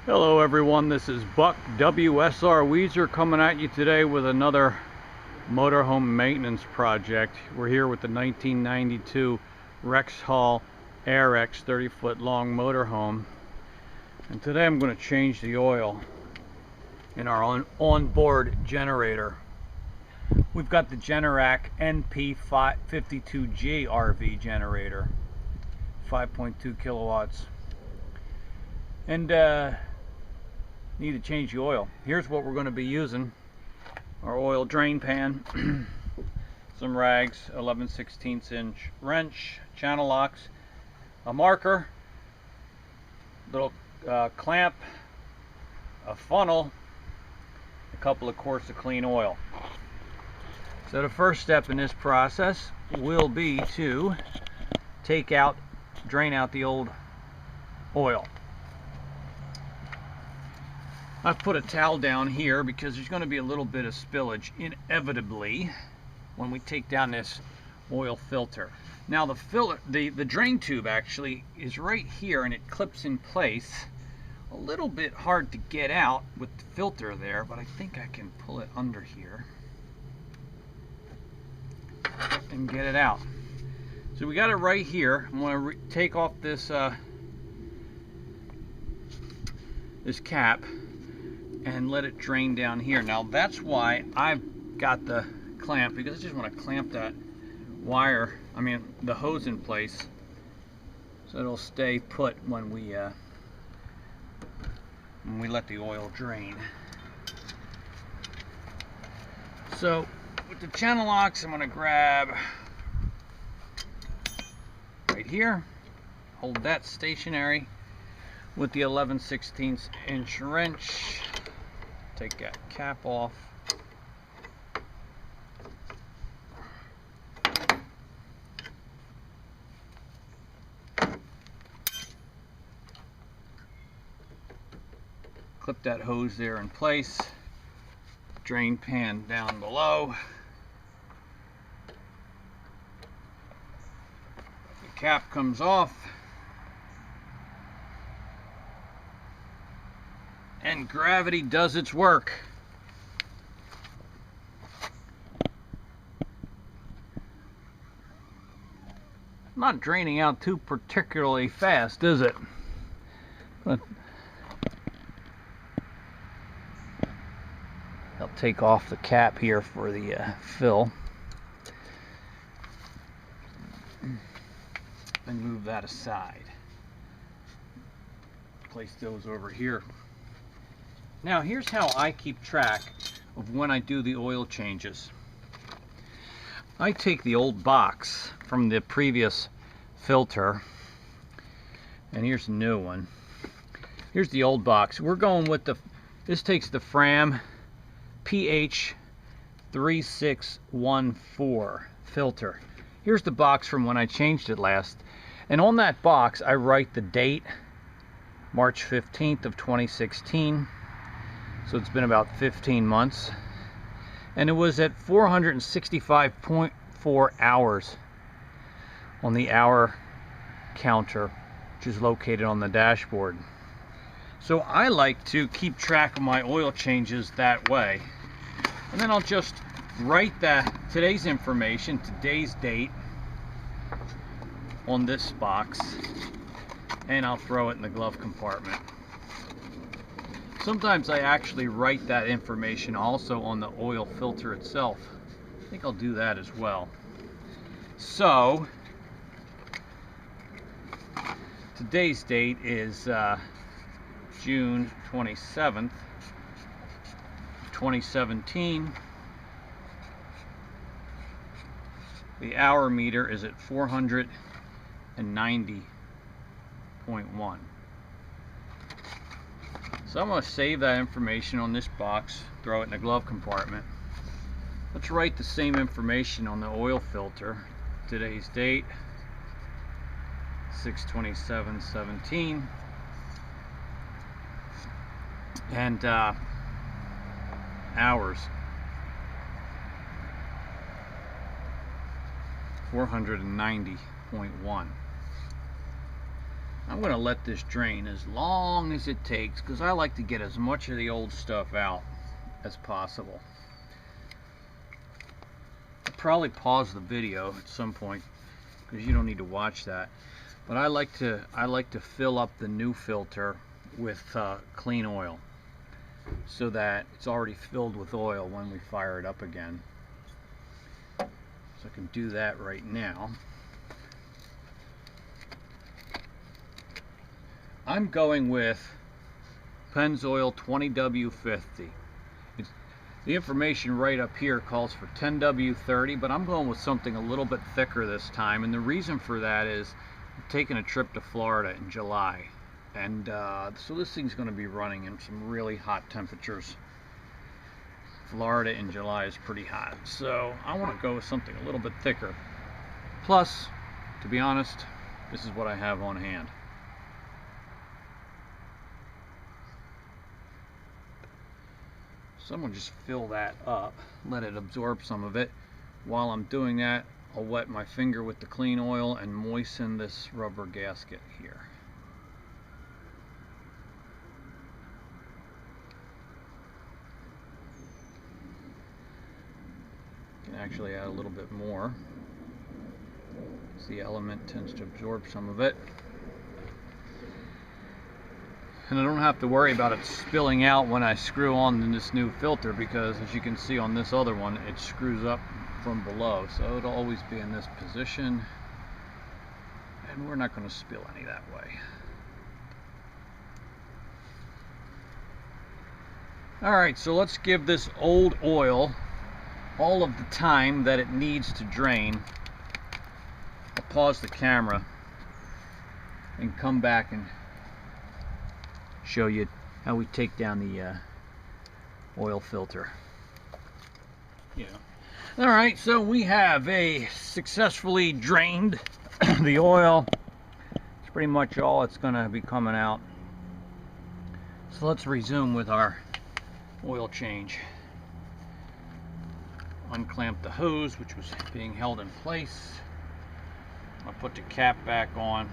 Hello everyone, this is Buck WSR Weezer coming at you today with another motorhome maintenance project. We're here with the 1992 Rexall AirX 30-foot long motorhome, and today I'm going to change the oil in our onboard generator. We've got the Generac NP-52G RV generator, 5.2 kilowatts, and need to change the oil. Here's what we're going to be using: our oil drain pan, some rags, 11/16 inch wrench, channel locks, a marker, little clamp, a funnel, a couple of quarts of clean oil. So the first step in this process will be to drain out the old oil. I've put a towel down here because there's going to be a little bit of spillage inevitably when we take down this oil filter. Now the drain tube actually is right here and it clips in place. A little bit hard to get out with the filter there, but I think I can pull it under here and get it out. So we got it right here. I'm going to take off this this cap and let it drain down here. Now that's why I've got the clamp, because I just want to clamp that wire, the hose in place, so it'll stay put when we let the oil drain. So with the channel locks, I'm going to grab right here, hold that stationary with the 11/16 inch wrench. Take that cap off. Clip that hose there in place. Drain pan down below. The cap comes off. And gravity does its work. Not draining out too particularly fast, is it? But I'll take off the cap here for the fill and move that aside. Place those over here. Now here's how I keep track of when I do the oil changes. I take the old box from the previous filter, and here's a new one. Here's the old box. We're going with this takes the Fram PH3614 filter. Here's the box from when I changed it last, and on that box I write the date, March 15th of 2016. So it's been about 15 months, and it was at 465.4 hours on the hour counter, which is located on the dashboard. So I like to keep track of my oil changes that way, and then I'll just write today's information, today's date, on this box, and I'll throw it in the glove compartment. Sometimes I actually write that information also on the oil filter itself. I think I'll do that as well. So today's date is June 27th, 2017. The hour meter is at 490.1. So I'm going to save that information on this box, throw it in the glove compartment. Let's write the same information on the oil filter. Today's date, 6/27/17, and hours, 490.1. I'm going to let this drain as long as it takes because I like to get as much of the old stuff out as possible. I'll probably pause the video at some point because you don't need to watch that. But I like to fill up the new filter with clean oil so that it's already filled with oil when we fire it up again. So I can do that right now. I'm going with Pennzoil 20W50. The information right up here calls for 10W30, but I'm going with something a little bit thicker this time, and the reason for that is I'm taking a trip to Florida in July, and so this thing's going to be running in some really hot temperatures. Florida in July is pretty hot, so I want to go with something a little bit thicker. Plus, to be honest, this is what I have on hand. So I'm going to just fill that up, let it absorb some of it. While I'm doing that, I'll wet my finger with the clean oil and moisten this rubber gasket here. You can actually add a little bit more, because the element tends to absorb some of it. And I don't have to worry about it spilling out when I screw on this new filter, because as you can see on this other one, it screws up from below, so it'll always be in this position, and we're not going to spill any that way. Alright, so let's give this old oil all of the time that it needs to drain. I'll pause the camera and come back and show you how we take down the oil filter. Yeah. All right, so we have successfully drained the oil. It's pretty much all it's going to be coming out. So let's resume with our oil change. Unclamp the hose, which was being held in place. I'll put the cap back on.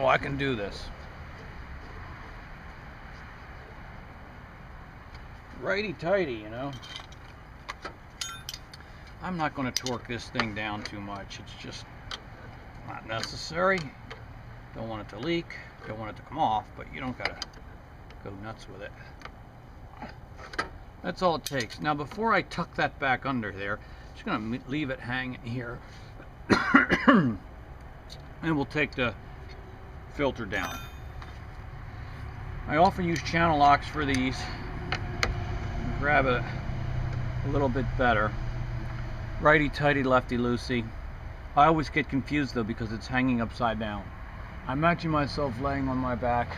Oh, I can do this. Righty-tighty, you know. I'm not going to torque this thing down too much. It's just not necessary. Don't want it to leak. Don't want it to come off, but you don't gotta go nuts with it. That's all it takes. Now, before I tuck that back under there, I'm just going to leave it hanging here. And we'll take the filter down. I often use channel locks for these. Grab it a little bit better. Righty-tighty, lefty-loosey. I always get confused though because it's hanging upside down. I imagine myself laying on my back.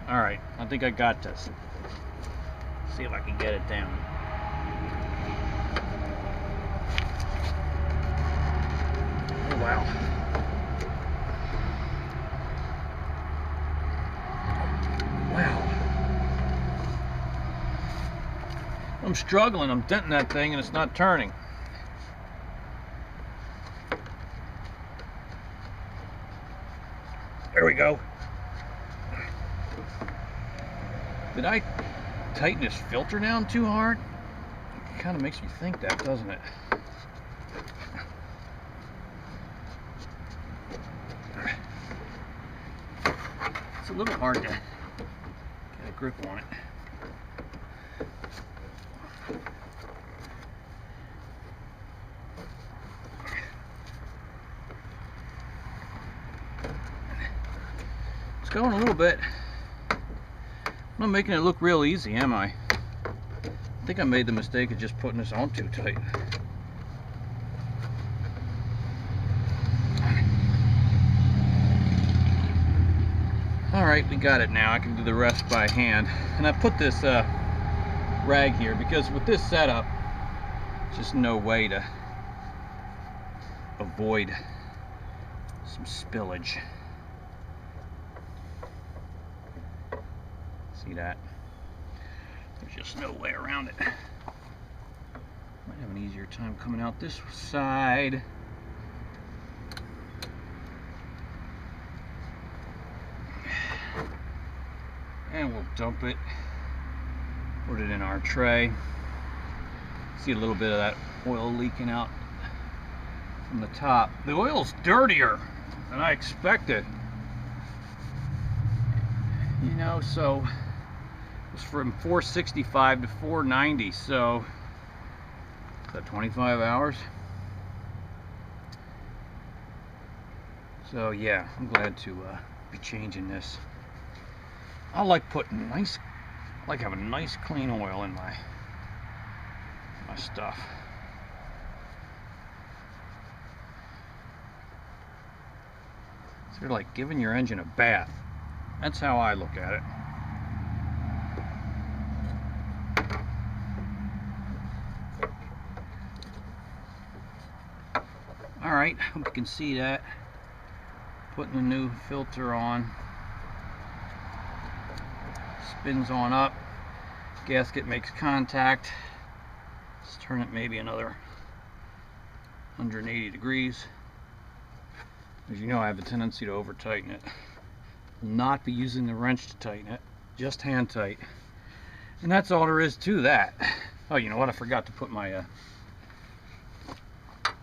Alright, I think I got this. See if I can get it down. Oh wow. Wow. I'm struggling. I'm denting that thing and it's not turning. There we go. Did I tighten this filter down too hard? It kind of makes me think that, doesn't it? It's a little hard to get a grip on it. It's going a little bit. I'm not making it look real easy, am I? I think I made the mistake of just putting this on too tight. Alright, we got it now. I can do the rest by hand. And I put this rag here because with this setup, just no way to avoid some spillage. See that? There's just no way around it. Might have an easier time coming out this side. And we'll dump it, put it in our tray. See a little bit of that oil leaking out from the top. The oil's dirtier than I expected. You know, so it was from 465 to 490, so is that 25 hours? So yeah, I'm glad to be changing this. I like putting I like having nice clean oil in my stuff. It's sort of like giving your engine a bath. That's how I look at it. All right, hope you can see that. Putting the new filter on. Spins on up. Gasket makes contact. Let's turn it maybe another 180 degrees. As you know, I have a tendency to over tighten it. Will not be using the wrench to tighten it, just hand tight. And that's all there is to that. Oh, you know what? I forgot to put my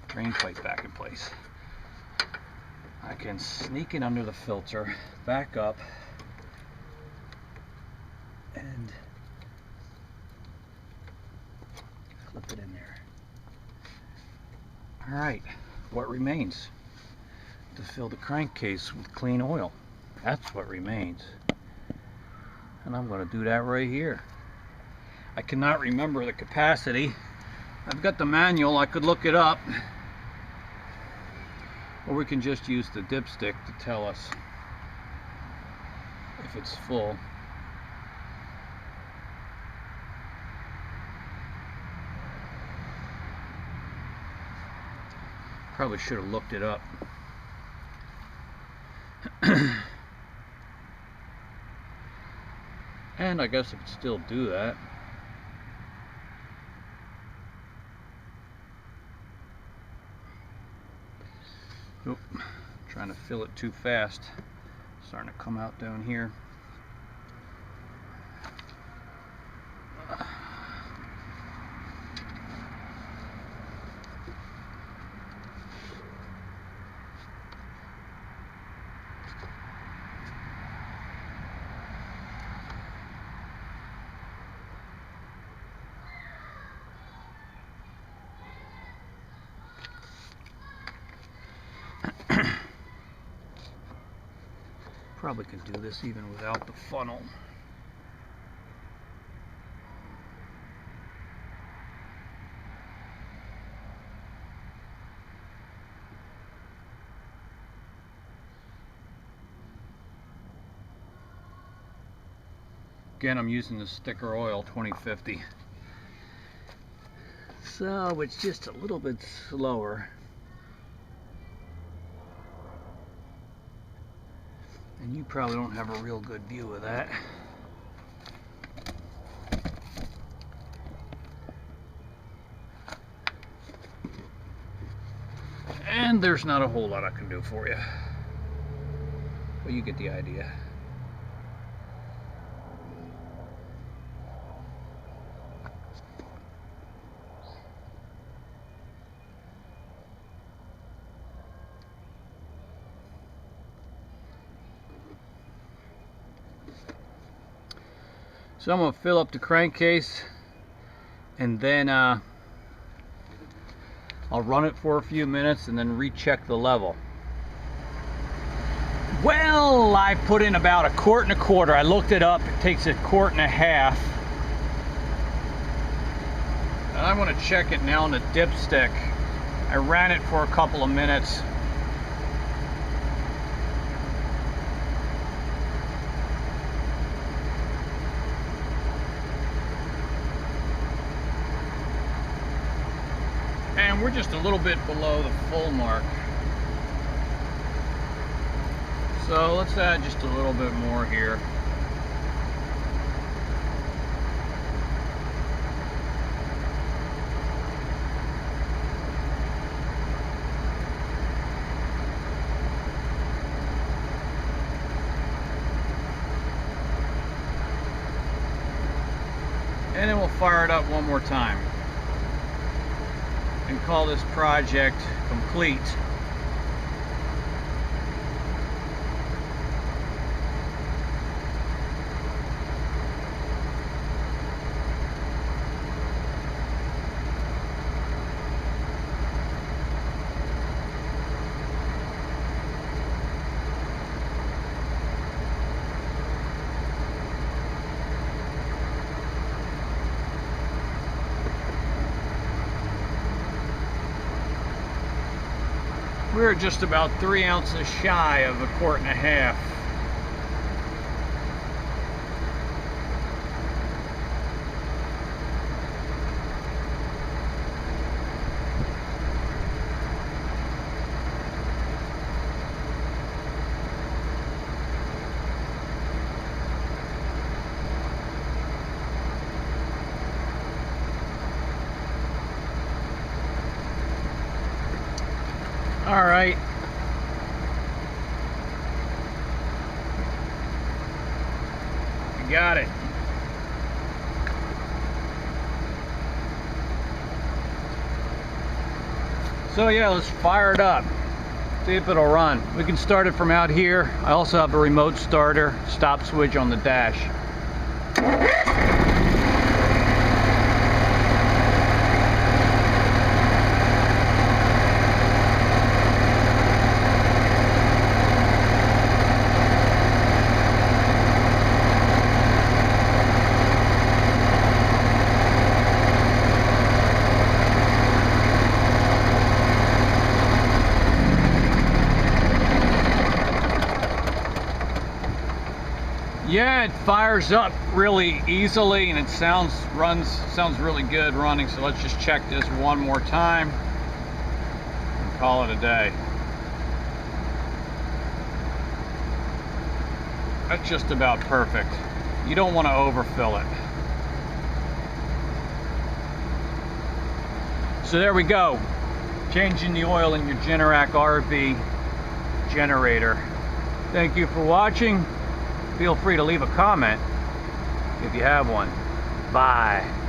drain pipe back in place. I can sneak it under the filter, back up, and clip it in there. Alright, what remains? To fill the crankcase with clean oil. That's what remains. And I'm going to do that right here. I cannot remember the capacity. I've got the manual, I could look it up. Or we can just use the dipstick to tell us if it's full. Probably should have looked it up. And I guess I could still do that. Oop, trying to fill it too fast. Starting to come out down here. Probably can do this even without the funnel. Again, I'm using the sticker oil 2050. So it's just a little bit slower. And you probably don't have a real good view of that. And there's not a whole lot I can do for you. But you get the idea. So I'm going to fill up the crankcase and then I'll run it for a few minutes and then recheck the level. Well, I put in about 1.25 quarts. I looked it up. It takes 1.5 quarts. And I'm going to check it now on the dipstick. I ran it for a couple of minutes. And we're just a little bit below the full mark. So let's add just a little bit more here. And then we'll fire it up one more time and call this project complete. We're just about 3 ounces shy of 1.5 quarts. All right. You got it. So yeah, let's fire it up. See if it'll run. We can start it from out here. I also have a remote starter, stop switch on the dash. Yeah, it fires up really easily and it sounds really good running. So let's just check this one more time and call it a day. That's just about perfect. You don't want to overfill it. So there we go. Changing the oil in your Generac RV generator. Thank you for watching. Feel free to leave a comment if you have one. Bye.